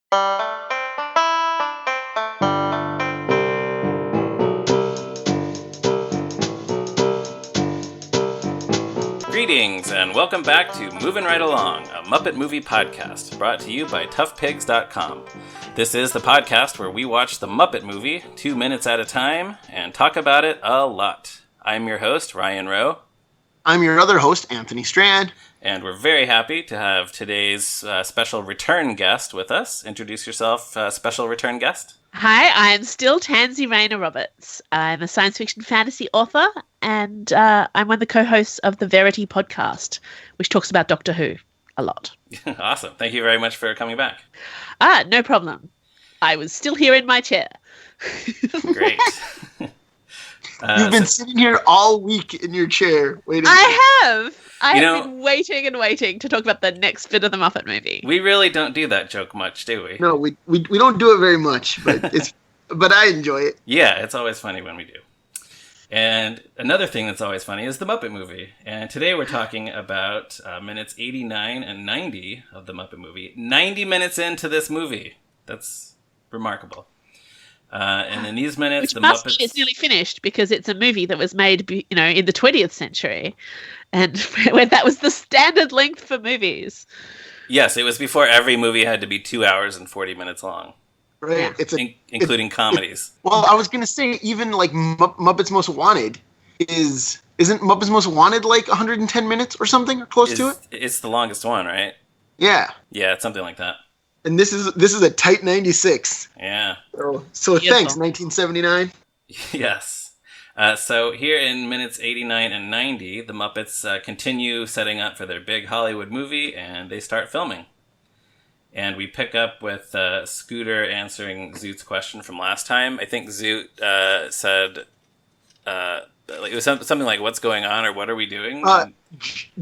Greetings, and welcome back to Movin' Right Along, a Muppet movie podcast, brought to you by toughpigs.com. This is the podcast where we watch the Muppet movie 2 minutes at a time and talk about it a lot. I'm your host, Ryan Rowe. I'm your other host, Anthony Strand. And we're very happy to have today's special return guest with us. Introduce yourself, special return guest. Hi, I'm still Tansy Rayner Roberts. I'm a science fiction fantasy author, and I'm one of the co-hosts of the Verity podcast, which talks about Doctor Who a lot. Awesome. Thank you very much for coming back. No problem. I was still here in my chair. Great. You've been sitting here all week in your chair waiting. I have. I have been waiting and waiting to talk about the next bit of the Muppet movie. We really don't do that joke much, do we? No, we don't do it very much, but but I enjoy it. Yeah, it's always funny when we do. And another thing that's always funny is the Muppet movie. And today we're talking about minutes 89 and 90 of the Muppet movie. 90 minutes into this movie. That's remarkable. And in these minutes, the Muppets... It's nearly finished because it's a movie that was made, in the 20th century. And when that was the standard length for movies. Yes, it was before every movie had to be 2 hours and 40 minutes long. Right. Yeah. Including comedies. Well, I was going to say, even like Muppets Most Wanted isn't Muppets Most Wanted like 110 minutes or something, or close to it? It's the longest one, right? Yeah. Yeah, it's something like that. And this is a tight 96. Yeah. So thanks, 1979. Yes. So here in minutes 89 and 90, the Muppets continue setting up for their big Hollywood movie, and they start filming. And we pick up with Scooter answering Zoot's question from last time. I think Zoot said, it was something like, "What's going on?" or "What are we doing?"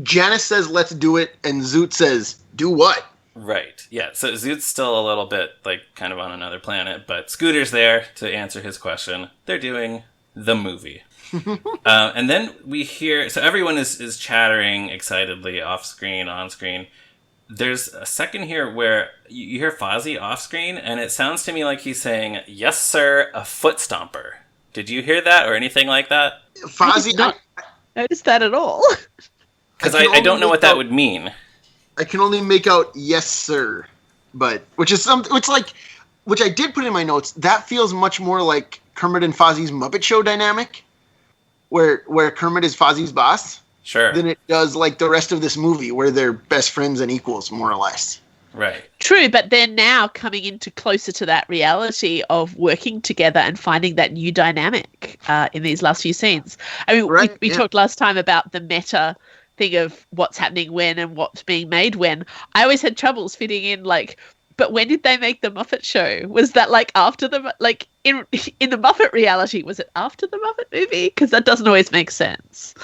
Janice says, "Let's do it," and Zoot says, "Do what?" Right. Yeah, so Zoot's still a little bit, kind of on another planet, but Scooter's there to answer his question. They're doing the movie. And then we hear... So everyone is chattering excitedly off-screen, on-screen. There's a second here where you hear Fozzie off-screen, and it sounds to me like he's saying, "Yes, sir, a foot stomper." Did you hear that or anything like that? Fozzie... I did not notice that at all. Because I don't know what that would mean. I can only make out "yes, sir," but which I did put in my notes. That feels much more like Kermit and Fozzie's Muppet Show dynamic, where Kermit is Fozzie's boss. Sure. Than it does like the rest of this movie, where they're best friends and equals, more or less. Right. True, but they're now coming into closer to that reality of working together and finding that new dynamic in these last few scenes. I mean, we talked last time about the meta thing of what's happening when and what's being made when. I always had troubles fitting in, but when did they make the Muppet Show? Was that after the in the Muppet reality? Was it after the Muppet movie? Because that doesn't always make sense.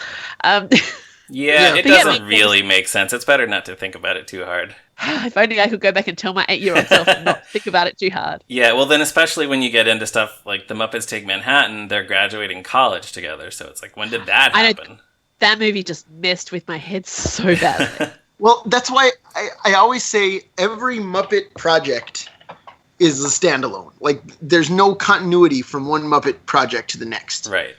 It doesn't really make sense. It's better not to think about it too hard. If only I could go back and tell my 8-year-old self and not think about it too hard. Yeah, well then especially when you get into stuff like the Muppets Take Manhattan, they're graduating college together. So it's when did that happen? That movie just messed with my head so badly. Well, that's why I always say every Muppet project is a standalone. There's no continuity from one Muppet project to the next. Right.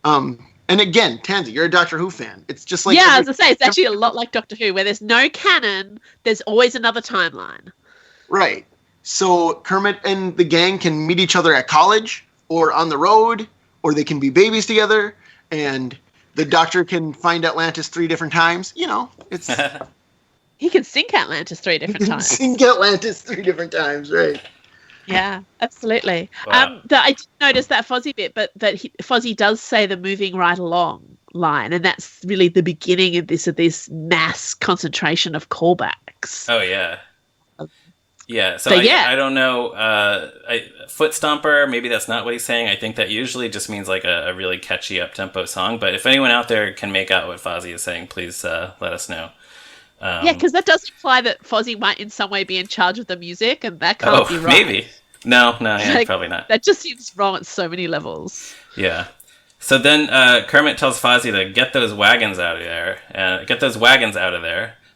And again, Tansy, you're a Doctor Who fan. It's just like... Yeah, as I say, it's actually a lot like Doctor Who, where there's no canon, there's always another timeline. Right. So Kermit and the gang can meet each other at college, or on the road, or they can be babies together, and... The Doctor can find Atlantis 3 different times. It's... He can sink Atlantis 3 different times. Sink Atlantis 3 different times, right. Yeah, absolutely. Wow. I did notice that Fozzie bit, but Fozzie does say the "moving right along" line, and that's really the beginning of this mass concentration of callbacks. Oh, yeah. Yeah, so I don't know. Foot Stomper, maybe that's not what he's saying. I think that usually just means a really catchy up-tempo song. But if anyone out there can make out what Fozzie is saying, please let us know. Because that does imply that Fozzie might in some way be in charge of the music, and that can't be right. Maybe. No, probably not. That just seems wrong at so many levels. Yeah. So then Kermit tells Fozzie to get those wagons out of there.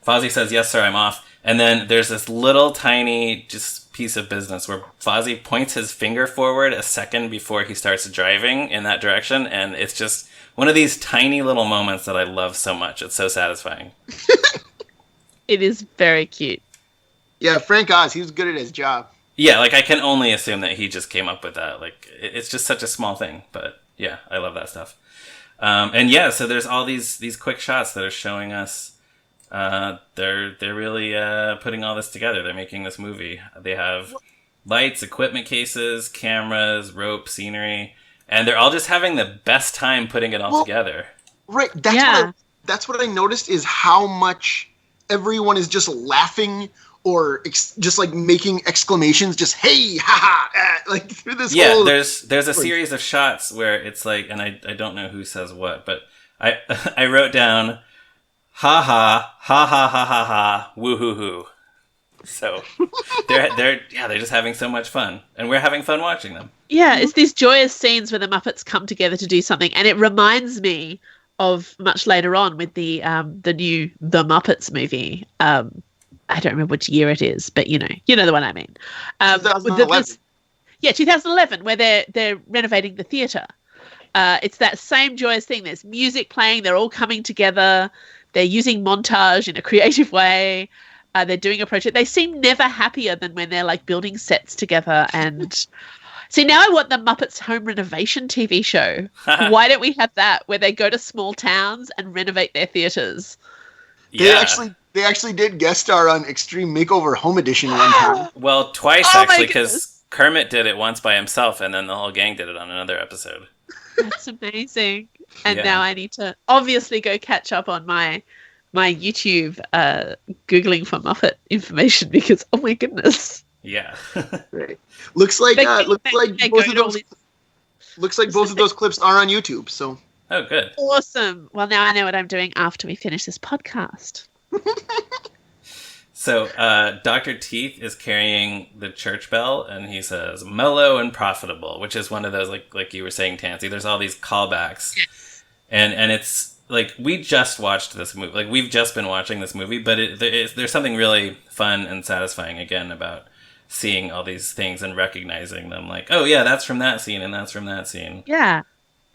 Fozzie says, "Yes, sir, I'm off." And then there's this little tiny just piece of business where Fozzie points his finger forward a second before he starts driving in that direction, and it's just one of these tiny little moments that I love so much. It's so satisfying. It is very cute. Yeah, Frank Oz, he was good at his job. Yeah, like, I can only assume that he just came up with that. Like, it's just such a small thing, but yeah, I love that stuff. And yeah, so there's all these quick shots that are showing us they're really putting all this together. They're making this movie. They have lights, equipment cases, cameras, rope, scenery, and they're all just having the best time putting it all together. Right. That's what I noticed is how much everyone is just laughing or just like making exclamations, just hey, haha, like through this. Yeah, whole... there's a series of shots where it's like, and I don't know who says what, but I wrote down ha ha ha ha ha ha ha woo hoo hoo. So they're just having so much fun, and we're having fun watching them. Yeah, it's these joyous scenes where the Muppets come together to do something, and it reminds me of much later on with the new The Muppets movie. I don't remember which year it is, but you know the one I mean. 2011. 2011, where they're renovating the theatre. It's that same joyous thing. There's music playing. They're all coming together. They're using montage in a creative way. They're doing a project. They seem never happier than when they're like building sets together. And see, now I want the Muppets Home Renovation TV show. Why don't we have that where they go to small towns and renovate their theatres? Yeah. They actually did guest star on Extreme Makeover Home Edition one time. Well, twice actually, because Kermit did it once by himself, and then the whole gang did it on another episode. That's amazing. And now I need to obviously go catch up on my YouTube Googling for Muppet information because, oh my goodness. Yeah. Right. Looks like both of those clips are on YouTube. So. Oh, good. Awesome. Well, now I know what I'm doing after we finish this podcast. So, Dr. Teeth is carrying the church bell, and he says, mellow and profitable, which is one of those, like you were saying, Tansy, there's all these callbacks. Yes. And it's, like, we just watched this movie. Like, we've just been watching this movie, but there's something really fun and satisfying, again, about seeing all these things and recognizing them. Like, oh, yeah, that's from that scene, and that's from that scene. Yeah.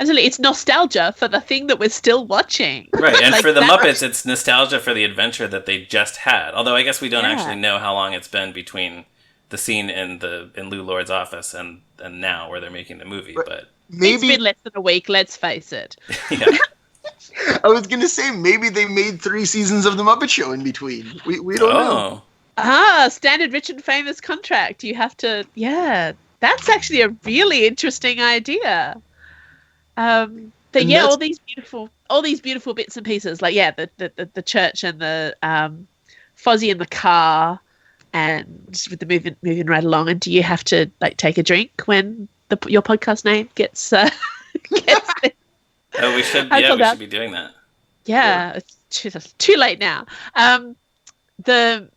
Absolutely. It's nostalgia for the thing that we're still watching. Right, and for the Muppets, it's nostalgia for the adventure that they just had. Although I guess we don't actually know how long it's been between the scene in Lou Lord's office and now where they're making the movie. But maybe it's been less than a week, let's face it. Yeah. I was going to say, maybe they made 3 seasons of The Muppet Show in between. We don't know. Standard rich and famous contract. You have to, that's actually a really interesting idea. But yeah, all these beautiful bits and pieces, like the church and the Fozzie in the car, and with the moving right along. And do you have to like take a drink when your podcast name gets gets there? Oh, we should. Yeah, we should be doing that. Yeah, it's too late now. The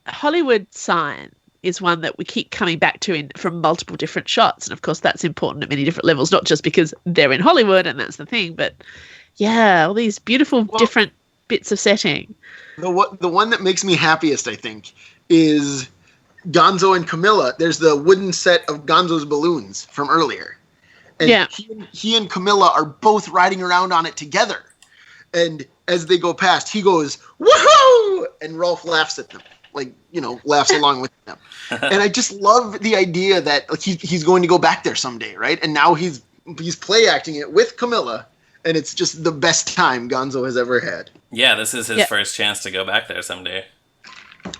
Hollywood sign is one that we keep coming back to from multiple different shots. And of course that's important at many different levels, not just because they're in Hollywood and that's the thing, but all these beautiful different bits of setting. The one that makes me happiest, I think, is Gonzo and Camilla. There's the wooden set of Gonzo's balloons from earlier. And he and Camilla are both riding around on it together. And as they go past, he goes, woohoo! And Rolf laughs at them. Laughs along with them. And I just love the idea that he's going to go back there someday, right? And now he's play acting it with Camilla, and it's just the best time Gonzo has ever had. Yeah, this is his first chance to go back there someday.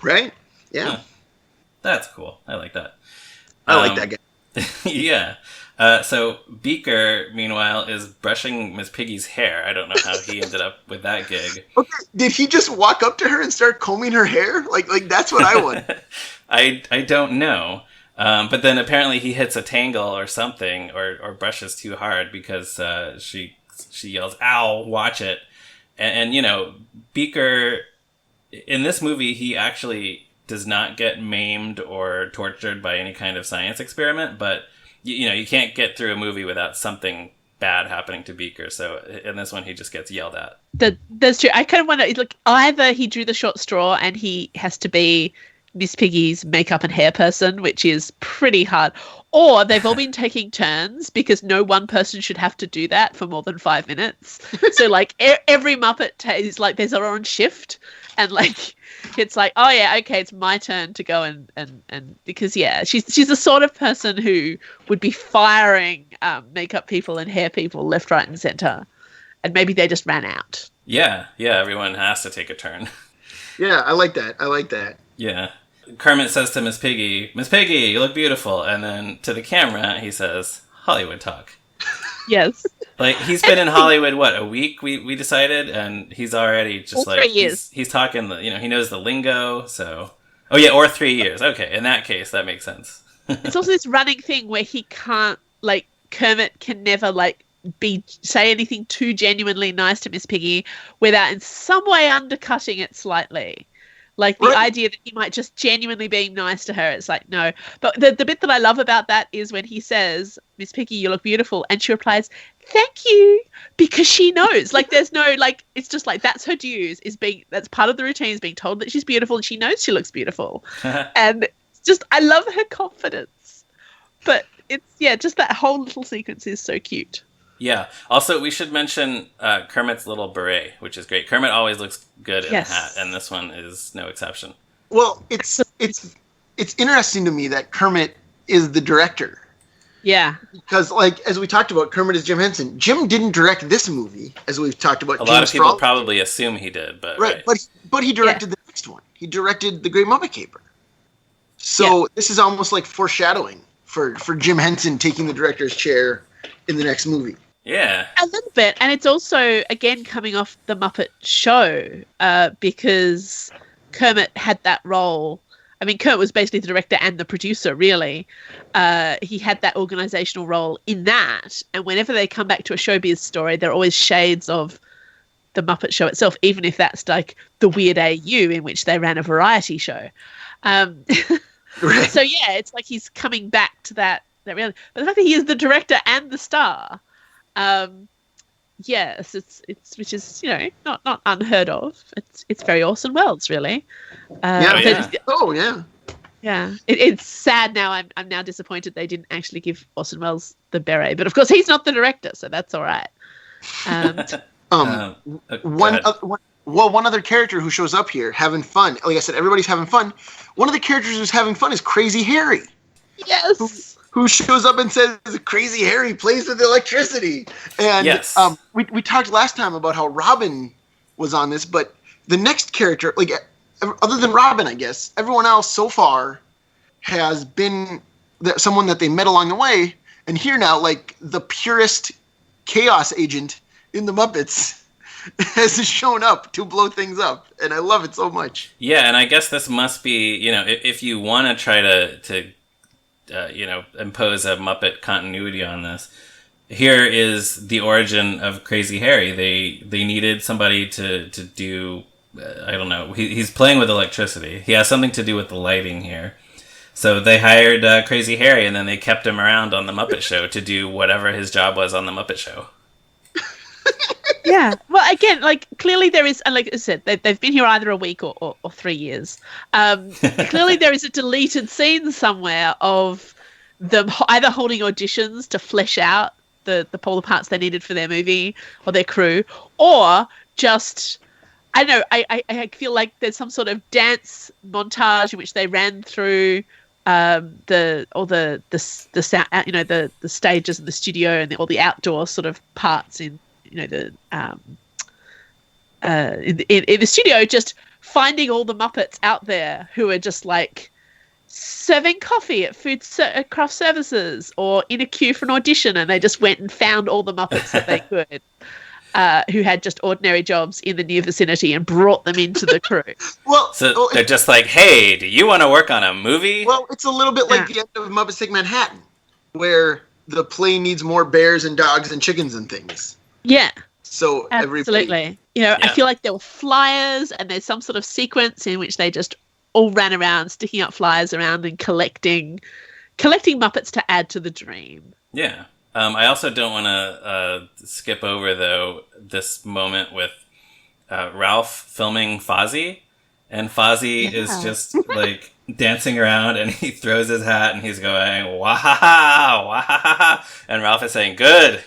Right? Yeah. That's cool. I like that. I like that guy. Yeah. So Beaker, meanwhile, is brushing Miss Piggy's hair. I don't know how he ended up with that gig. Okay, did he just walk up to her and start combing her hair? Like that's what I want. I don't know. But then apparently he hits a tangle or something, or brushes too hard because she yells, "Ow! Watch it!" And Beaker in this movie, he actually does not get maimed or tortured by any kind of science experiment, but. You can't get through a movie without something bad happening to Beaker. So in this one, he just gets yelled at. That's true. I kind of wonder, either he drew the short straw and he has to be Miss Piggy's makeup and hair person, which is pretty hard. Or they've all been taking turns because no one person should have to do that for more than 5 minutes. So like every Muppet is like there's their own shift, and like it's like, oh yeah, okay, it's my turn to go and because yeah, she's the sort of person who would be firing makeup people and hair people left, right, and center, and maybe they just ran out. Yeah, everyone has to take a turn. Yeah, I like that. Yeah. Kermit says to Miss Piggy, "Miss Piggy, you look beautiful." And then to the camera, he says, "Hollywood talk." Yes. Like, he's been in Hollywood, what, a week, we decided? And he's already just or 3 years. He's talking, he knows the lingo, so... Oh, yeah, or 3 years. Okay, in that case, that makes sense. It's also this running thing where he can't, like, Kermit can never, like, say anything too genuinely nice to Miss Piggy without in some way undercutting it slightly. Like, the idea that he might just genuinely be nice to her, it's like, no. But the bit that I love about that is when he says, "Miss Piggy, you look beautiful," and she replies, "Thank you," because she knows. Like, there's no, like, it's just like, that's her dues, that's part of the routine, is being told that she's beautiful, and she knows she looks beautiful. And it's just, I love her confidence. But it's, yeah, just that whole little sequence is so cute. Yeah. Also, we should mention Kermit's little beret, which is great. Kermit always looks good in a hat, and this one is no exception. Well, it's interesting to me that Kermit is the director. Yeah. Because, like, as we talked about, Kermit is Jim Henson. Jim didn't direct this movie, as we've talked about. A lot of people probably assume he did, but... Right. But he directed the next one. He directed The Great Muppet Caper. So this is almost like foreshadowing for Jim Henson taking the director's chair in the next movie. Yeah. A little bit. And it's also, again, coming off the Muppet Show, because Kermit had that role. I mean, Kermit was basically the director and the producer, really. He had that organizational role in that. And whenever they come back to a showbiz story, there are always shades of the Muppet Show itself, even if that's like the Weird AU in which they ran a variety show. Right. So, yeah, it's like he's coming back to that reality. But the fact that he is the director and the star... yes, it's which is, not unheard of. It's very Orson Welles, really. Yeah. It's sad now. I'm now disappointed they didn't actually give Orson Welles the beret, but of course he's not the director, so that's all right. One other character who shows up here having fun. Like I said, everybody's having fun. One of the characters who's having fun is Crazy Harry. Yes. Who shows up and says, "Crazy Harry plays with electricity." And yes. We talked last time about how Robin was on this, but the next character, like, other than Robin, I guess, everyone else so far has been someone that they met along the way. And here now, like, the purest chaos agent in the Muppets has shown up to blow things up. And I love it so much. Yeah, and I guess this must be, if you want to try to impose a Muppet continuity on this. Here is the origin of Crazy Harry. They needed somebody to do, I don't know, he's playing with electricity. He has something to do with the lighting here. So they hired Crazy Harry, and then they kept him around on the Muppet Show to do whatever his job was on the Muppet Show. Yeah. Well, again, like, clearly there is, and like I said, they've been here either a week or 3 years. Clearly there is a deleted scene somewhere of them either holding auditions to flesh out the polar parts they needed for their movie or their crew, or just, I don't know, I feel like there's some sort of dance montage in which they ran through the sound, the stages in the studio and all the outdoor sort of parts in in the studio, just finding all the Muppets out there who are just like serving coffee at craft services or in a queue for an audition, and they just went and found all the Muppets that they could, who had just ordinary jobs in the near vicinity, and brought them into the crew. They're just like, "Hey, do you want to work on a movie?" Well, it's a little bit like the end of Muppets Take Manhattan, where the plane needs more bears and dogs and chickens and things. Yeah. So absolutely. I feel like there were flyers, and there's some sort of sequence in which they just all ran around sticking up flyers around and collecting Muppets to add to the dream. Yeah. I also don't want to skip over, though, this moment with Ralph filming Fozzie And Fozzie is just like dancing around, and he throws his hat, and he's going wow, wow, and Ralph is saying good.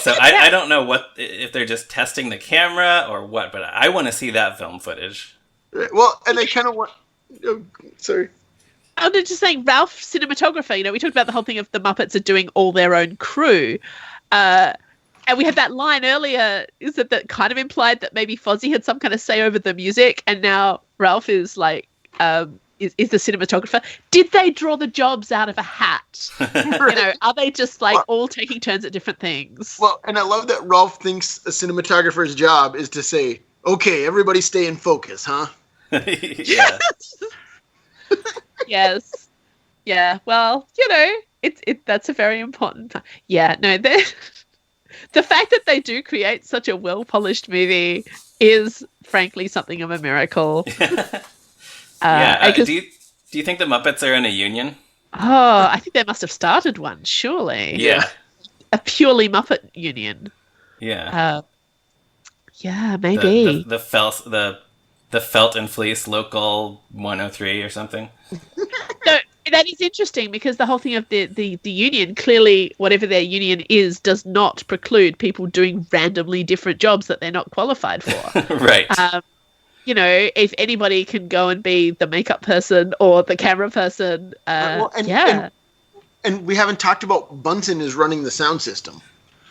So I don't know if they're just testing the camera or what, but I want to see that film footage. Well, and they kind of want. Oh, sorry. I'm just saying, Ralph, cinematographer. We talked about the whole thing of the Muppets are doing all their own crew. And we had that line earlier, is it that kind of implied that maybe Fozzie had some kind of say over the music, and now Ralph is like, is the cinematographer. Did they draw the jobs out of a hat? Are they just like all taking turns at different things? Well, and I love that Ralph thinks a cinematographer's job is to say, okay, everybody stay in focus, huh? Yeah. Yes. Yeah. Well, that's a very important part. Yeah. No, the fact that they do create such a well-polished movie is, frankly, something of a miracle. Do you think the Muppets are in a union? Oh, I think they must have started one, surely. Yeah. A purely Muppet union. Yeah. Yeah, maybe. The Felt and Fleece Local 103 or something. No, that is interesting, because the whole thing of the union, clearly whatever their union is does not preclude people doing randomly different jobs that they're not qualified for. Right. If anybody can go and be the makeup person or the camera person, and we haven't talked about Bunsen is running the sound system.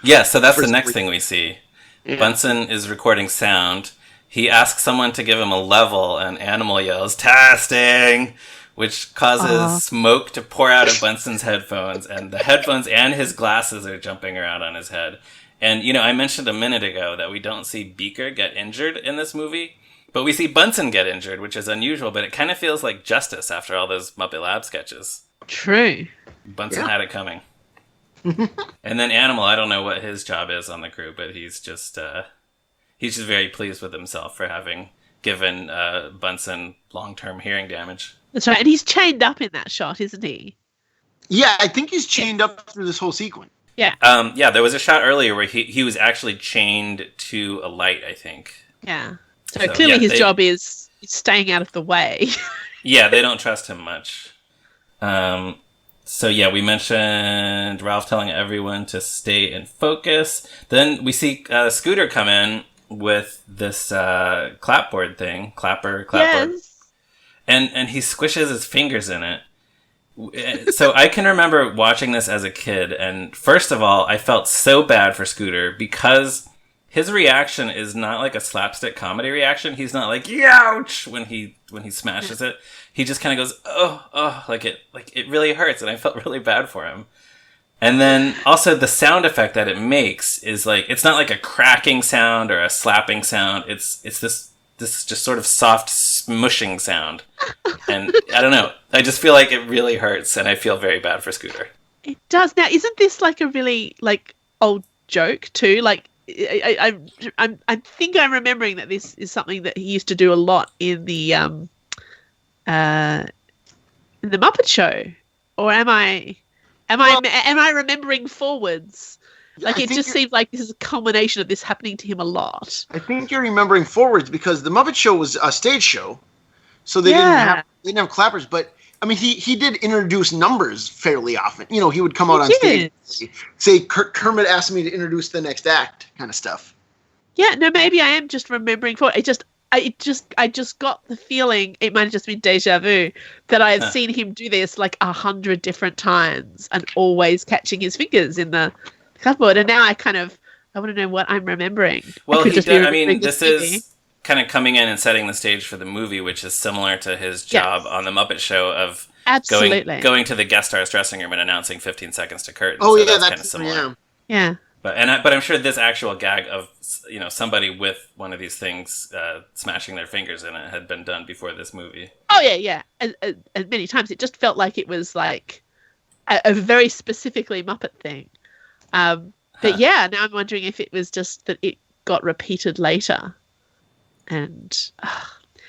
Yeah, so that's the next thing we see. Yeah. Bunsen is recording sound. He asks someone to give him a level, and Animal yells, "Testing!" which causes smoke to pour out of Bunsen's headphones, and the headphones and his glasses are jumping around on his head. And, I mentioned a minute ago that we don't see Beaker get injured in this movie, but we see Bunsen get injured, which is unusual, but it kind of feels like justice after all those Muppet Lab sketches. True. Bunsen had it coming. And then Animal, I don't know what his job is on the crew, but he's just very pleased with himself for having given Bunsen long-term hearing damage. That's right, and he's chained up in that shot, isn't he? Yeah, I think he's chained up through this whole sequence. Yeah. There was a shot earlier where he was actually chained to a light, I think. Yeah. So clearly his job is staying out of the way. Yeah, they don't trust him much. We mentioned Ralph telling everyone to stay in focus. Then we see Scooter come in with this clapboard thing. Clapboard. Yes. And he squishes his fingers in it. So I can remember watching this as a kid, and first of all, I felt so bad for Scooter because his reaction is not like a slapstick comedy reaction. He's not like "Youch" when he smashes it. He just kind of goes like it really hurts, and I felt really bad for him. And then also the sound effect that it makes is like, it's not like a cracking sound or a slapping sound. It's this just sort of soft smushing sound. And I don't know. I just feel like it really hurts, and I feel very bad for Scooter. It does. Now, isn't this like a really like old joke too? Like I think I'm remembering that this is something that he used to do a lot in the Muppet Show, or am I remembering forwards? Like, it just seems like this is a culmination of this happening to him a lot. I think you're remembering forwards because the Muppet Show was a stage show, so they didn't have clappers. But I mean, he did introduce numbers fairly often. He would come out on stage and say, "Kermit asked me to introduce the next act," kind of stuff. Yeah, no, maybe I am just remembering forward. I just got the feeling, it might have just been deja vu, that I have seen him do this like 100 different times and always catching his fingers in the cupboard. And now I want to know what I'm remembering. Well, this is kind of coming in and setting the stage for the movie, which is similar to his job on the Muppet Show of going to the guest star's dressing room and announcing 15 seconds to curtain. Oh, so that's kind of similar. Yeah. But I'm sure this actual gag of somebody with one of these things smashing their fingers in it had been done before this movie. Oh yeah. And many times it just felt like it was like a very specifically Muppet thing. But now I'm wondering if it was just that it got repeated later. And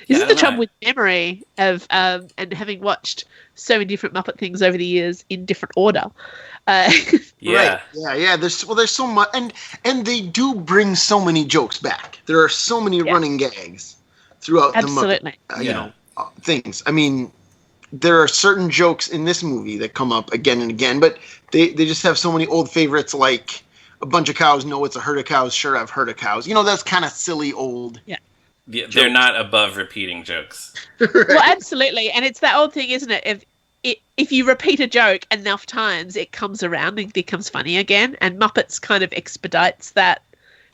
this is the trouble with memory of and having watched so many different Muppet things over the years in different order. Right. Yeah. There's so much, and they do bring so many jokes back. There are so many running gags. throughout Absolutely. the Muppet, things. I mean, there are certain jokes in this movie that come up again and again, but they just have so many old favorites like a bunch of cows. No, it's a herd of cows. Sure, I've heard of cows. That's kind of silly old. Yeah. They're not above repeating jokes. Right. Well, absolutely. And it's that old thing, isn't it? If you repeat a joke enough times, it comes around and becomes funny again. And Muppets kind of expedites that,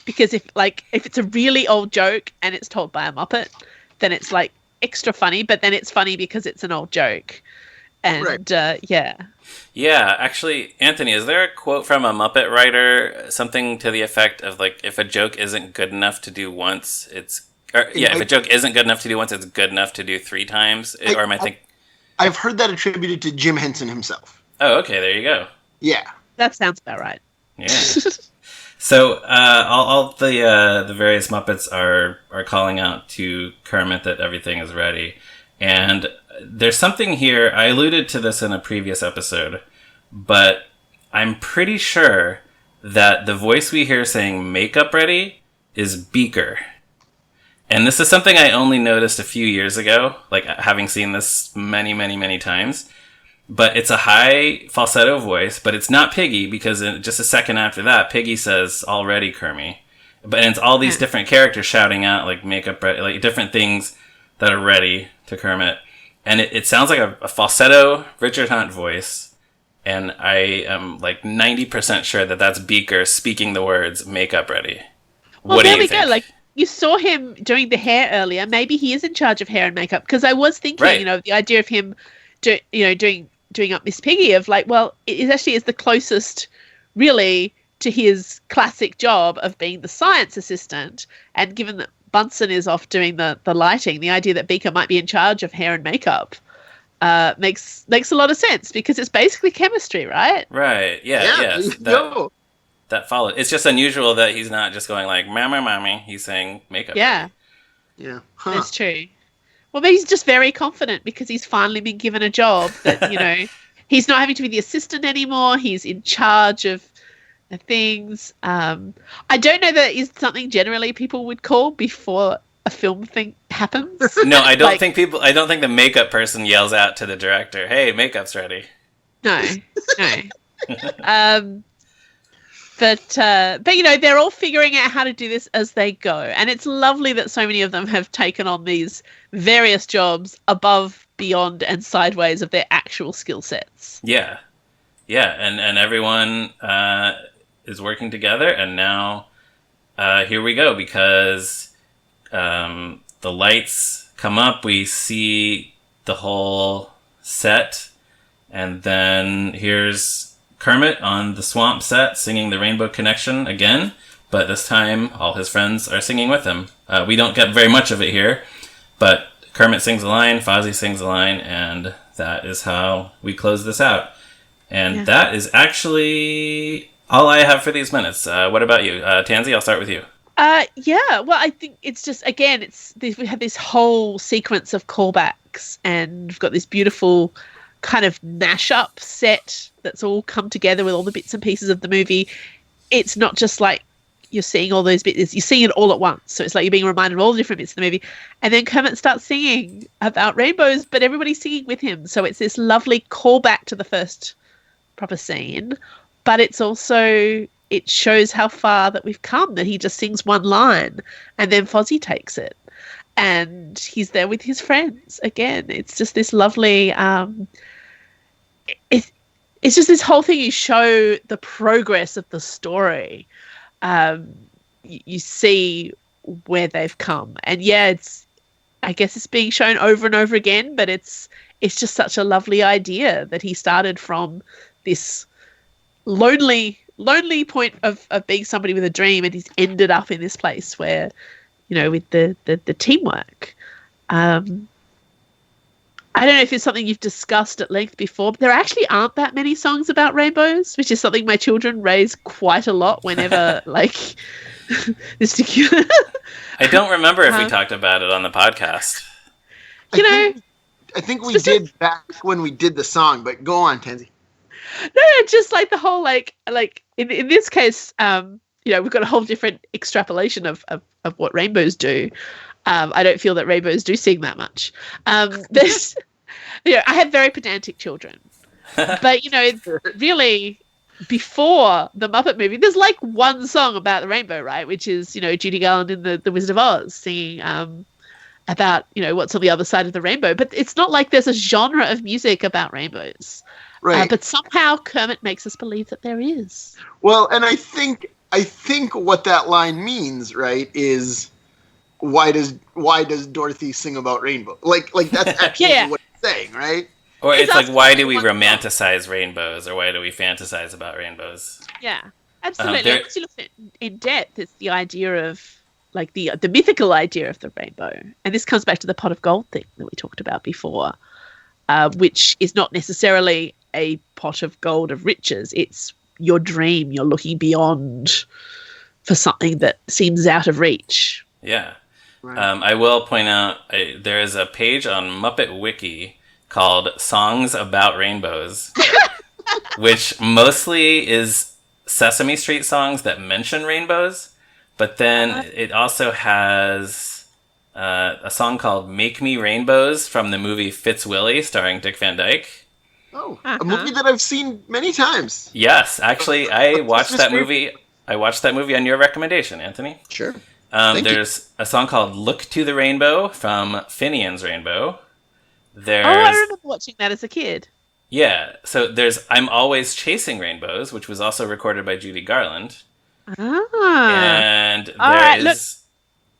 because if it's a really old joke and it's told by a Muppet, then it's like extra funny, but then it's funny because it's an old joke. And right. Yeah, actually, Anthony, is there a quote from a Muppet writer, something to the effect of like, if a joke isn't good enough to do once, if a joke isn't good enough to do once, it's good enough to do 3 times? Or am I thinking? I've heard that attributed to Jim Henson himself. Oh, okay, there you go. Yeah. That sounds about right. Yeah. So all the various Muppets are calling out to Kermit that everything is ready. And there's something here, I alluded to this in a previous episode, but I'm pretty sure that the voice we hear saying makeup ready is Beaker. And this is something I only noticed a few years ago, like having seen this many, many, many times. But it's a high falsetto voice, but it's not Piggy, because just a second after that, Piggy says, "Already, Kermie." But it's all these different characters shouting out, like, makeup ready, like different things that are ready to Kermit. And it sounds like a falsetto Richard Hunt voice. And I am like 90% sure that that's Beaker speaking the words "makeup ready." Well, what do there you we think? go. Like, you saw him doing the hair earlier. Maybe he is in charge of hair and makeup, because I was thinking, Right. the idea of him, doing up Miss Piggy, of like, well, it actually is the closest, really, to his classic job of being the science assistant. And given that Bunsen is off doing the lighting, the idea that Beaker might be in charge of hair and makeup makes a lot of sense, because it's basically chemistry, right? Right. Yeah. Yes. That followed. It's just unusual that he's not just going like "mama, mommy." He's saying "makeup." Yeah. Yeah. That's true. Well, maybe he's just very confident because he's finally been given a job that, he's not having to be the assistant anymore. He's in charge of things. I don't know that is something generally people would call before a film thing happens. No, I don't think the makeup person yells out to the director, "Hey, makeup's ready." No. But they're all figuring out how to do this as they go. And it's lovely that so many of them have taken on these various jobs above, beyond, and sideways of their actual skill sets. Yeah. Yeah, and everyone is working together, and now here we go, because the lights come up, we see the whole set, and then here's Kermit on the swamp set singing the Rainbow Connection again, but this time all his friends are singing with him. We don't get very much of it here, but Kermit sings a line, Fozzie sings a line, and that is how we close this out. And that is actually all I have for these minutes. What about you? Tansy, I'll start with you. Well, I think it's just, again, we have this whole sequence of callbacks, and we've got this beautiful kind of mashup set that's all come together with all the bits and pieces of the movie. It's not just like you're seeing all those bits, you're seeing it all at once. So it's like you're being reminded of all the different bits of the movie. And then Kermit starts singing about rainbows, but everybody's singing with him. So it's this lovely callback to the first proper scene. But it's also, it shows how far that we've come, that he just sings one line and then Fozzie takes it. And he's there with his friends again. It's just this lovely... It's just this whole thing. You show the progress of the story. You see where they've come, and I guess it's being shown over and over again. But it's just such a lovely idea that he started from this lonely point of being somebody with a dream, and he's ended up in this place where, with the teamwork. I don't know if it's something you've discussed at length before, but there actually aren't that many songs about rainbows, which is something my children raise quite a lot whenever, this. I don't remember if we talked about it on the podcast. I think we did back when we did the song, but go on, Tansy. No, just like the whole, in this case, we've got a whole different extrapolation of what rainbows do. I don't feel that rainbows do sing that much. There's, I have very pedantic children, but really, before the Muppet movie, there's like one song about the rainbow, right? Which is Judy Garland in the Wizard of Oz singing about what's on the other side of the rainbow. But it's not like there's a genre of music about rainbows, right? But somehow Kermit makes us believe that there is. Well, and I think what that line means, right, is why does Dorothy sing about rainbow? Like that's actually what it's saying, right? Or it's like, why do we romanticize rainbows, or why do we fantasize about rainbows? Yeah, absolutely. Once you look in depth, it's the idea of like the mythical idea of the rainbow, and this comes back to the pot of gold thing that we talked about before, which is not necessarily a pot of gold of riches. It's your dream. You're looking beyond for something that seems out of reach. Yeah. Right. I will point out there is a page on Muppet Wiki called Songs About Rainbows, which mostly is Sesame Street songs that mention rainbows, but then it also has a song called Make Me Rainbows from the movie Fitzwilly starring Dick Van Dyke. Oh, a movie that I've seen many times. Yes, actually, I watched that movie. I watched that movie on your recommendation, Anthony. Sure. There's a song called Look to the Rainbow from Finian's Rainbow. I remember watching that as a kid. Yeah, so there's I'm Always Chasing Rainbows, which was also recorded by Judy Garland. And look,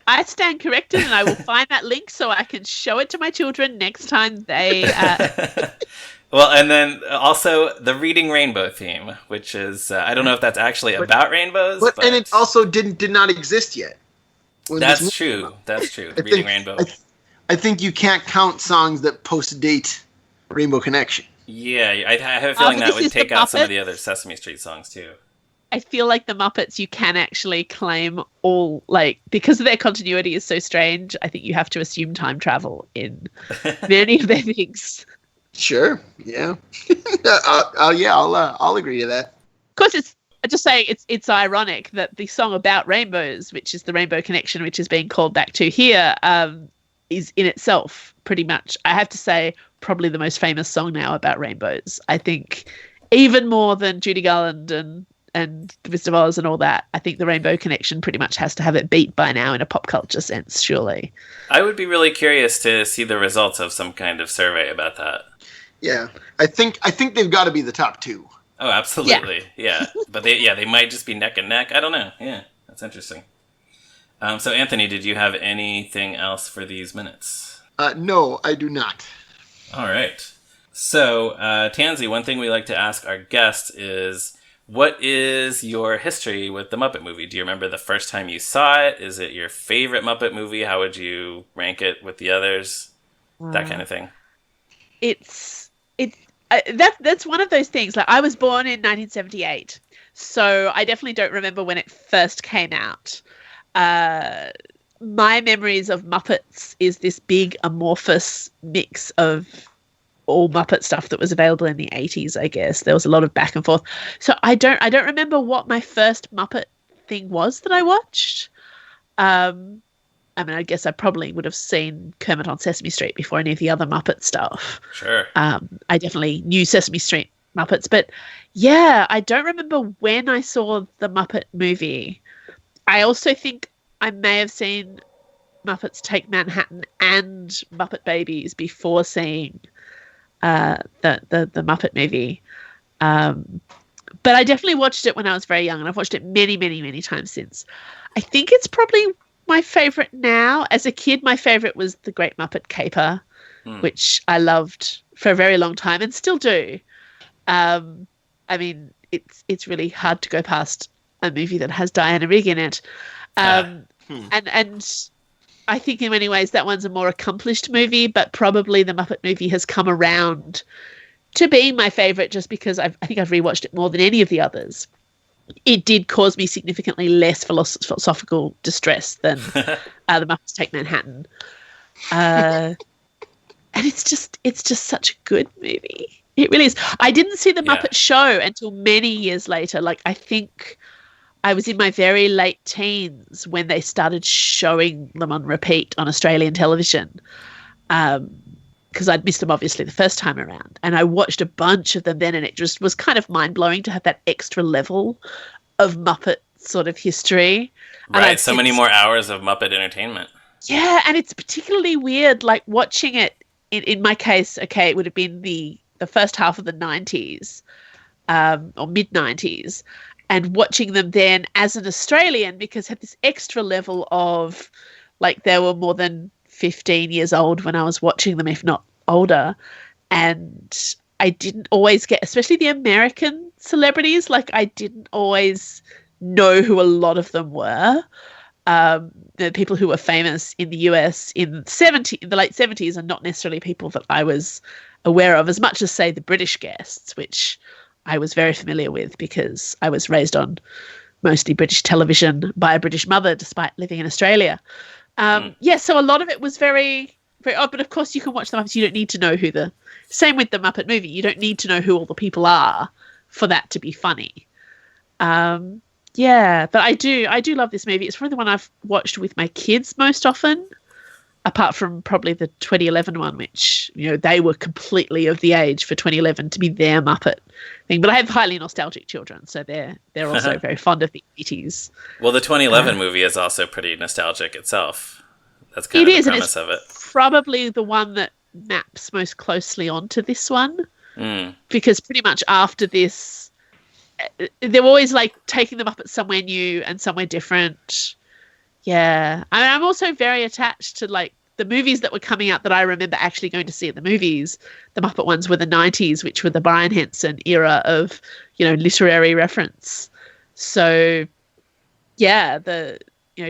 I stand corrected, and I will find that link so I can show it to my children next time they... Well, and then also the Reading Rainbow theme, which is, I don't know if that's actually about rainbows. And it also did not exist yet. That's true. That's true. Reading Rainbow. I think you can't count songs that post-date Rainbow Connection. Yeah, I have a feeling that would take out some of the other Sesame Street songs, too. I feel like the Muppets, you can actually claim all, like, because their continuity is so strange, I think you have to assume time travel in many of their things. Sure, yeah. I'll agree to that. Of course, it's ironic that the song about rainbows, which is the Rainbow Connection, which is being called back to here, is in itself pretty much, I have to say, probably the most famous song now about rainbows. I think even more than Judy Garland and the Wizard of Oz and all that, I think the Rainbow Connection pretty much has to have it beat by now in a pop culture sense, surely. I would be really curious to see the results of some kind of survey about that. Yeah, I think they've got to be the top two. Oh, absolutely, yeah. But they might just be neck and neck. I don't know. Yeah, that's interesting. So, Anthony, did you have anything else for these minutes? No, I do not. All right. So, Tansy, one thing we like to ask our guests is, what is your history with the Muppet movie? Do you remember the first time you saw it? Is it your favorite Muppet movie? How would you rank it with the others? That kind of thing. That's one of those things. Like, I was born in 1978, so I definitely don't remember when it first came out. My memories of Muppets is this big amorphous mix of all Muppet stuff that was available in the 80s, I guess. There was a lot of back and forth. So I don't remember what my first Muppet thing was that I watched. I mean, I guess I probably would have seen Kermit on Sesame Street before any of the other Muppet stuff. Sure. I definitely knew Sesame Street Muppets. But yeah, I don't remember when I saw the Muppet movie. I also think I may have seen Muppets Take Manhattan and Muppet Babies before seeing the Muppet movie. But I definitely watched it when I was very young, and I've watched it many, many, many times since. I think it's probably my favorite now. As a kid, my favorite was The Great Muppet Caper, which I loved for a very long time and still do. I mean, it's really hard to go past a movie that has Diana Rigg in it. And I think in many ways that one's a more accomplished movie, but probably the Muppet movie has come around to being my favorite just because I think I've rewatched it more than any of the others. It did cause me significantly less philosophical distress than the Muppets Take Manhattan. And it's just such a good movie. It really is. I didn't see the Muppet Show until many years later. Like, I think I was in my very late teens when they started showing them on repeat on Australian television. Because I'd missed them obviously the first time around, and I watched a bunch of them then, and it just was kind of mind-blowing to have that extra level of Muppet sort of history. Right, so many more hours of Muppet entertainment. Yeah, and it's particularly weird, like watching it, in my case, okay, it would have been the first half of the 90s, or mid-90s, and watching them then as an Australian, because it had this extra level of, like, they were more than 15 years old when I was watching them, if not older. And I didn't always get, especially the American celebrities, like I didn't always know who a lot of them were. The people who were famous in the US in the late 70s are not necessarily people that I was aware of as much as, say, the British guests, which I was very familiar with because I was raised on mostly British television by a British mother despite living in Australia. Yeah, so a lot of it was very, very odd, but of course you can watch the Muppets. You don't need to know same with the Muppet movie. You don't need to know who all the people are for that to be funny. Yeah, but I do love this movie. It's probably the one I've watched with my kids most often, apart from probably the 2011 one, which, they were completely of the age for 2011 to be their Muppet thing. But I have highly nostalgic children, so they're also very fond of the 80s. Well, the 2011 movie is also pretty nostalgic itself. That's kind of the premise of it. Probably the one that maps most closely onto this one, because pretty much after this, they're always like taking them up at somewhere new and somewhere different. Yeah. I'm also very attached to like the movies that were coming out that I remember actually going to see at the movies. The Muppet ones were the 90s, which were the Brian Henson era of, literary reference. So yeah, the,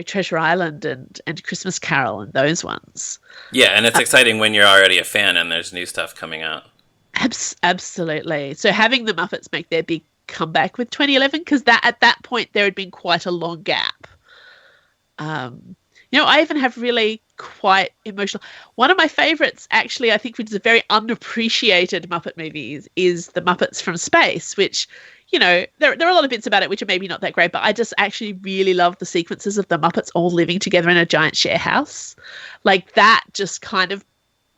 Treasure Island and Christmas Carol and those ones. Yeah. And it's exciting when you're already a fan and there's new stuff coming out. Absolutely. So having the Muppets make their big comeback with 2011, because at that point there had been quite a long gap. I even have really quite emotional. One of my favorites, actually, I think, which is a very underappreciated Muppet movie, is The Muppets from Space, which, there are a lot of bits about it which are maybe not that great, but I just actually really love the sequences of the Muppets all living together in a giant share house. Like, that just kind of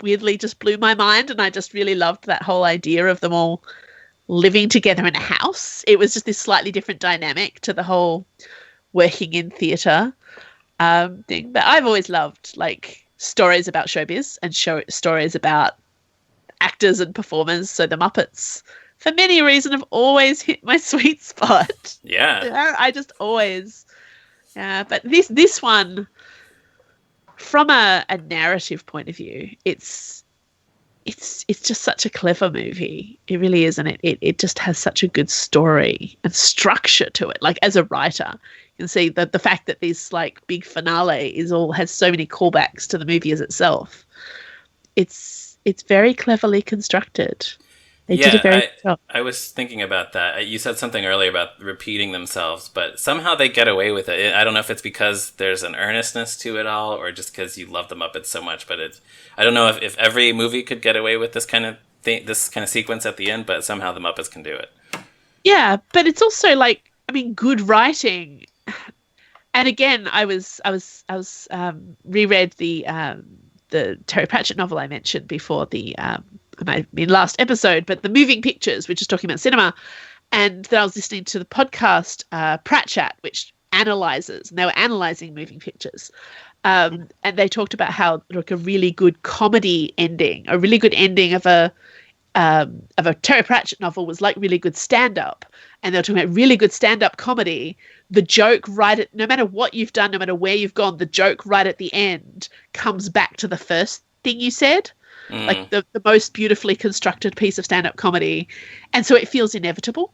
weirdly just blew my mind, and I just really loved that whole idea of them all living together in a house. It was just this slightly different dynamic to the whole working in theatre thing. But I've always loved like stories about showbiz and stories about actors and performers. So the Muppets, for many reasons, have always hit my sweet spot. Yeah. I just always, but this one, from a narrative point of view, it's just such a clever movie. It really is, and it just has such a good story and structure to it. Like, as a writer, you can see that the fact that this like big finale has so many callbacks to the movie as itself. It's very cleverly constructed. They did a very good job. I was thinking about that. You said something earlier about repeating themselves, but somehow they get away with it. I don't know if it's because there's an earnestness to it all, or just because you love the Muppets so much. But I don't know if every movie could get away with this kind of thing, this kind of sequence at the end, but somehow the Muppets can do it. Yeah, but it's also like, good writing. And again, I reread the Terry Pratchett novel I mentioned before last episode, but the Moving Pictures, which is talking about cinema, and then I was listening to the podcast Pratchett, which analyzes, and they were analyzing moving pictures, and they talked about how like a really good comedy ending, a really good ending of a Terry Pratchett novel was like really good stand-up, and they were talking about really good stand-up comedy. The joke no matter what you've done, no matter where you've gone, the joke right at the end comes back to the first thing you said. Like the most beautifully constructed piece of stand-up comedy. And so it feels inevitable.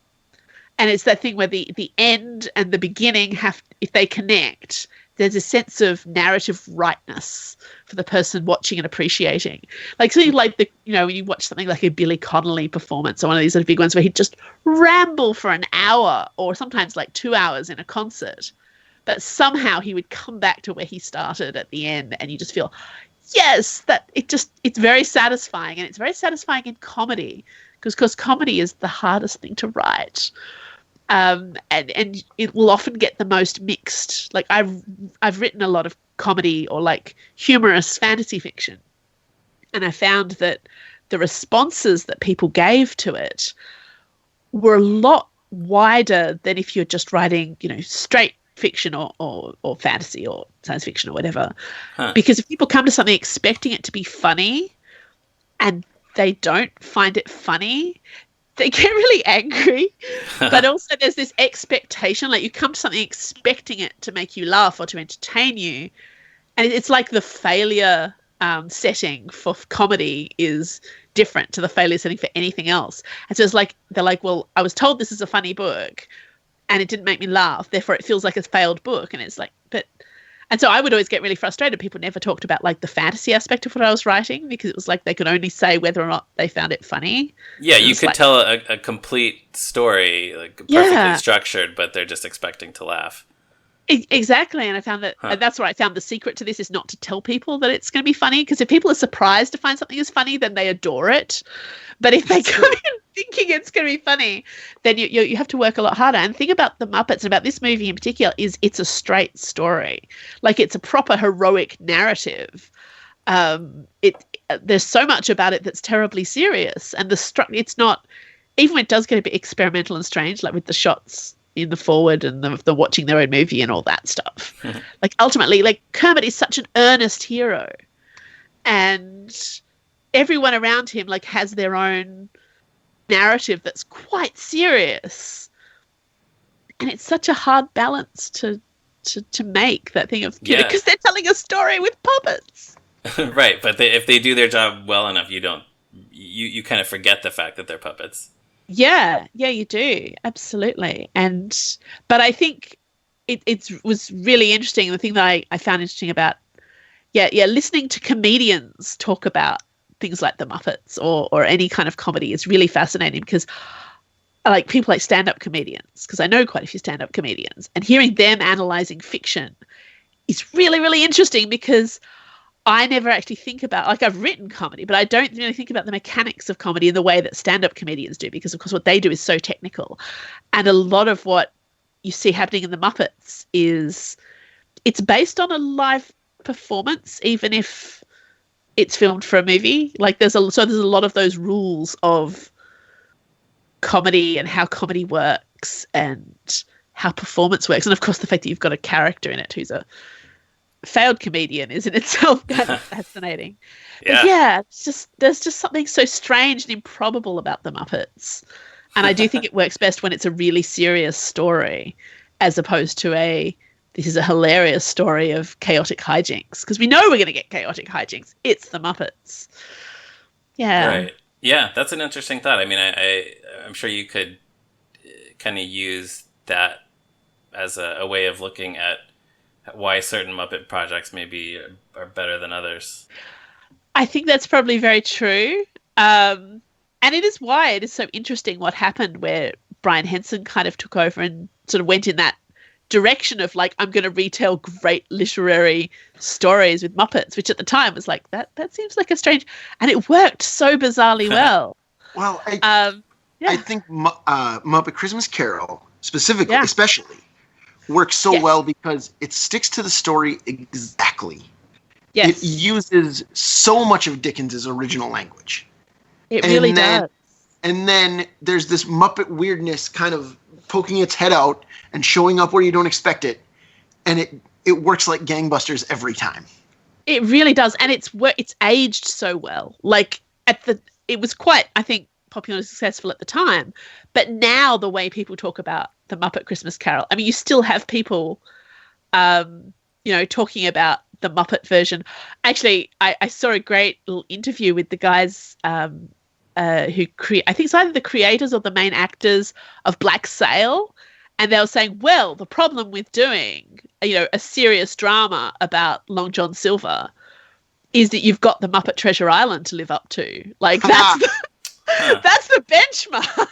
And it's that thing where the end and the beginning if they connect, there's a sense of narrative rightness for the person watching and appreciating. Like something like when you watch something like a Billy Connolly performance or one of these sort of big ones where he'd just ramble for an hour or sometimes like 2 hours in a concert. But somehow he would come back to where he started at the end, and you just feel, yes, it's very satisfying, and it's very satisfying in comedy because comedy is the hardest thing to write. and it will often get the most mixed. Like I've written a lot of comedy or like humorous fantasy fiction, and I found that the responses that people gave to it were a lot wider than if you're just writing, straight fiction or fantasy or science fiction or whatever. Because if people come to something expecting it to be funny and they don't find it funny, they get really angry. But also there's this expectation, like you come to something expecting it to make you laugh or to entertain you, and it's like the failure setting for comedy is different to the failure setting for anything else. And so it's like they're like, well, I was told this is a funny book and it didn't make me laugh, therefore it feels like a failed book. And it's like, and so I would always get really frustrated. People never talked about like the fantasy aspect of what I was writing, because it was like they could only say whether or not they found it funny. Yeah, you could tell a complete story, like perfectly structured, but they're just expecting to laugh. Exactly, and I found that and that's where I found the secret to this is not to tell people that it's going to be funny, because if people are surprised to find something is funny, then they adore it. But if they come in thinking it's going to be funny, then you have to work a lot harder. And the thing about the Muppets and about this movie in particular is it's a straight story, like it's a proper heroic narrative. There's so much about it that's terribly serious, and it's not, even when it does get a bit experimental and strange, like with the shots in the forward and the watching their own movie and all that stuff. Like ultimately, like Kermit is such an earnest hero, and everyone around him like has their own narrative that's quite serious, and it's such a hard balance to make, that thing of because they're telling a story with puppets. Right, but if they do their job well enough, you kind of forget the fact that they're puppets. Yeah, you do. Absolutely. But I think it was really interesting. The thing that I found interesting about, listening to comedians talk about things like the Muppets or any kind of comedy is really fascinating, because I like people like stand-up comedians, because I know quite a few stand-up comedians, and hearing them analysing fiction is really, really interesting, because I never actually think about, like I've written comedy, but I don't really think about the mechanics of comedy in the way that stand-up comedians do, because of course what they do is so technical. And a lot of what you see happening in the Muppets is it's based on a live performance, even if it's filmed for a movie. Like there's a lot of those rules of comedy and how comedy works and how performance works. And of course the fact that you've got a character in it who's a failed comedian is in itself kind of fascinating. But there's just something so strange and improbable about the Muppets, and I do think it works best when it's a really serious story, as opposed to this is a hilarious story of chaotic hijinks, because we know we're going to get chaotic hijinks. It's the Muppets. Right. That's an interesting thought. I mean, I'm sure you could kind of use that as a way of looking at why certain Muppet projects maybe are better than others. I think that's probably very true. And it is why it is so interesting what happened, where Brian Henson kind of took over and sort of went in that direction of like, I'm going to retell great literary stories with Muppets, which at the time was like, that seems like a strange, and it worked so bizarrely well. Well, I think Muppet Christmas Carol specifically, especially, works so well because it sticks to the story exactly. Yes. It uses so much of Dickens's original language. It really does. And then there's this Muppet weirdness kind of poking its head out and showing up where you don't expect it. And it works like gangbusters every time. It really does. And it's aged so well. Like it was quite, I think, popularly successful at the time. But now the way people talk about the Muppet Christmas Carol, I mean, you still have people, talking about the Muppet version. Actually, I saw a great little interview with the guys who create, I think it's either the creators or the main actors of Black Sail. And they were saying, well, the problem with doing, a serious drama about Long John Silver is that you've got the Muppet Treasure Island to live up to. Like, that's that's the benchmark.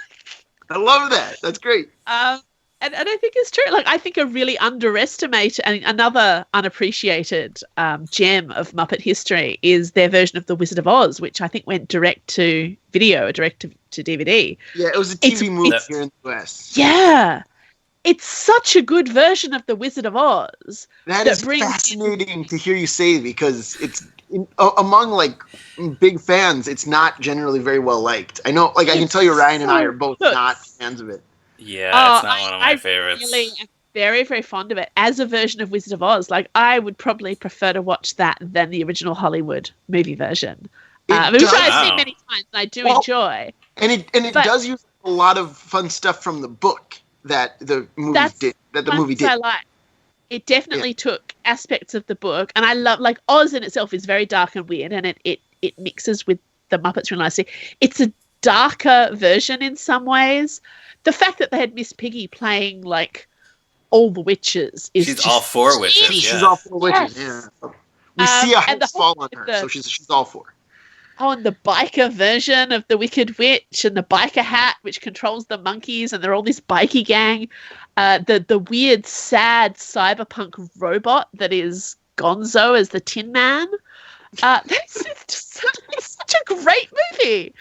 I love that. That's great. And I think it's true. Like, I think a really underestimated and another unappreciated gem of Muppet history is their version of The Wizard of Oz, which I think went direct to video, or direct to DVD. Yeah, it was a TV movie here in the US. Yeah. it's such a good version of the Wizard of Oz. That is fascinating to hear you say, because it's among like big fans, it's not generally very well liked. I know, like I can tell you, Ryan and I are both not fans of it. Yeah, it's not one of my favorites. Really am very, very fond of it as a version of Wizard of Oz. Like, I would probably prefer to watch that than the original Hollywood movie version, which I've seen many times and I do enjoy. And it does use a lot of fun stuff from the book that the movie did. I like. It definitely took aspects of the book, and I love, like, Oz in itself is very dark and weird, and it mixes with the Muppets realistically. It's a darker version in some ways. The fact that they had Miss Piggy playing like all the witches is she's all four witches. Yeah. She's all four witches. Yes. Yeah, we see a house fall on her, so she's all four. Oh, and the biker version of the Wicked Witch, and the biker hat, which controls the monkeys, and they're all this bikie gang. The weird, sad cyberpunk robot that is Gonzo as the Tin Man. It's such a great movie.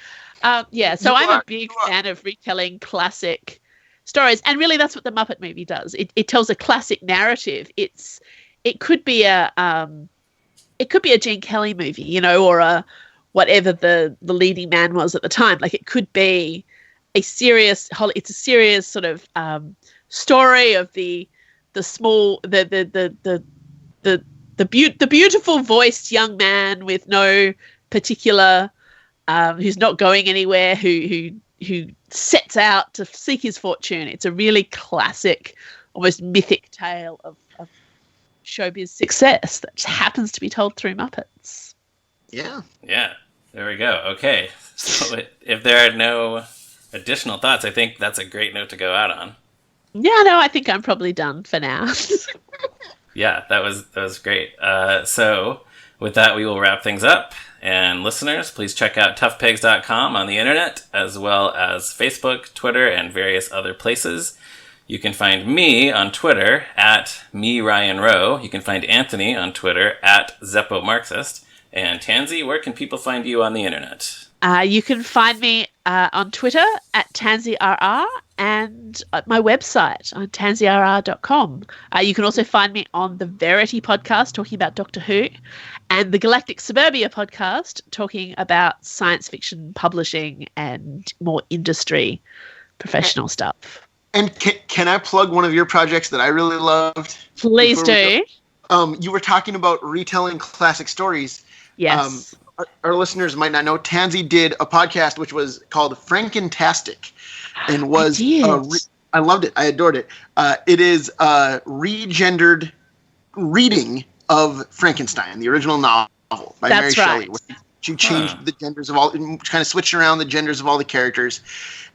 So I'm a big fan of retelling classic stories, and really that's what the Muppet movie does. It tells a classic narrative. It could be a Gene Kelly movie, you know, or a whatever the leading man was at the time. Like, it could be a serious sort of story of the beautiful voiced young man with no particular who's not going anywhere, who sets out to seek his fortune. It's a really classic, almost mythic tale of showbiz success that happens to be told through Muppets. Yeah. Yeah. There we go. Okay. So if there are no additional thoughts, I think that's a great note to go out on. Yeah, no, I think I'm probably done for now. Yeah, that was great. So with that, we will wrap things up. And listeners, please check out toughpigs.com on the internet, as well as Facebook, Twitter, and various other places. You can find me on Twitter at @MeRyanRowe. You can find Anthony on Twitter at @ZeppoMarxist. And Tansy, where can people find you on the internet? You can find me on Twitter at TansyRR, and at my website on tansyrr.com. You can also find me on the Verity podcast talking about Doctor Who, and the Galactic Suburbia podcast talking about science fiction publishing and more industry professional stuff. And can I plug one of your projects that I really loved? Please do. You were talking about retelling classic stories. Yes. Our listeners might not know, Tansy did a podcast which was called Frankentastic, and was I loved it. I adored it. It is a regendered reading of Frankenstein, the original novel by Mary Shelley. She changed the genders of all, kind of switched around the genders of all the characters,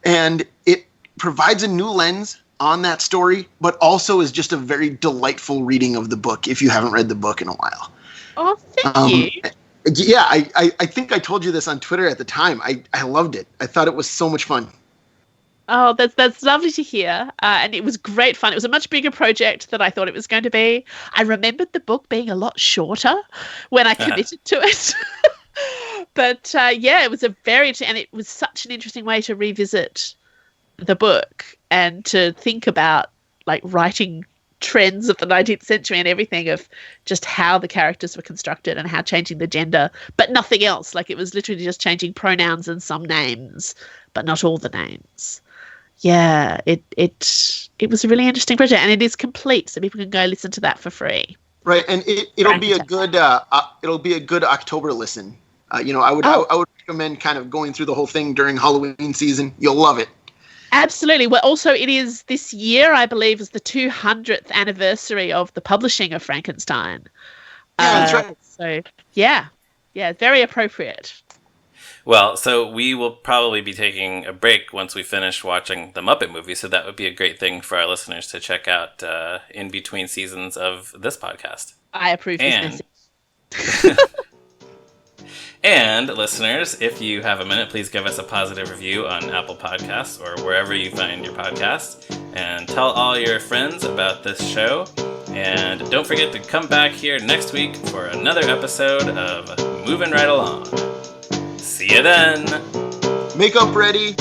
and it provides a new lens on that story, but also is just a very delightful reading of the book if you haven't read the book in a while. Oh, thank you. Yeah, I think I told you this on Twitter at the time. I loved it. I thought it was so much fun. Oh, that's lovely to hear. And it was great fun. It was a much bigger project than I thought it was going to be. I remembered the book being a lot shorter when I committed to it. But it was and it was such an interesting way to revisit the book and to think about like writing trends of the 19th century and everything, of just how the characters were constructed and how changing the gender, but nothing else. Like, it was literally just changing pronouns and some names, but not all the names. Yeah, it was a really interesting project, and it is complete, so people can go listen to that for free. Right, and it'll be a good October listen. I would recommend kind of going through the whole thing during Halloween season. You'll love it. Absolutely. Well, also, it is this year, I believe, is the 200th anniversary of the publishing of Frankenstein. Yeah, that's right. So, yeah, very appropriate. Well, so we will probably be taking a break once we finish watching the Muppet movie, so that would be a great thing for our listeners to check out in between seasons of this podcast. I approve this message. And listeners, if you have a minute, please give us a positive review on Apple Podcasts or wherever you find your podcasts, and tell all your friends about this show. And don't forget to come back here next week for another episode of Movin' Right Along. See you then. Makeup ready.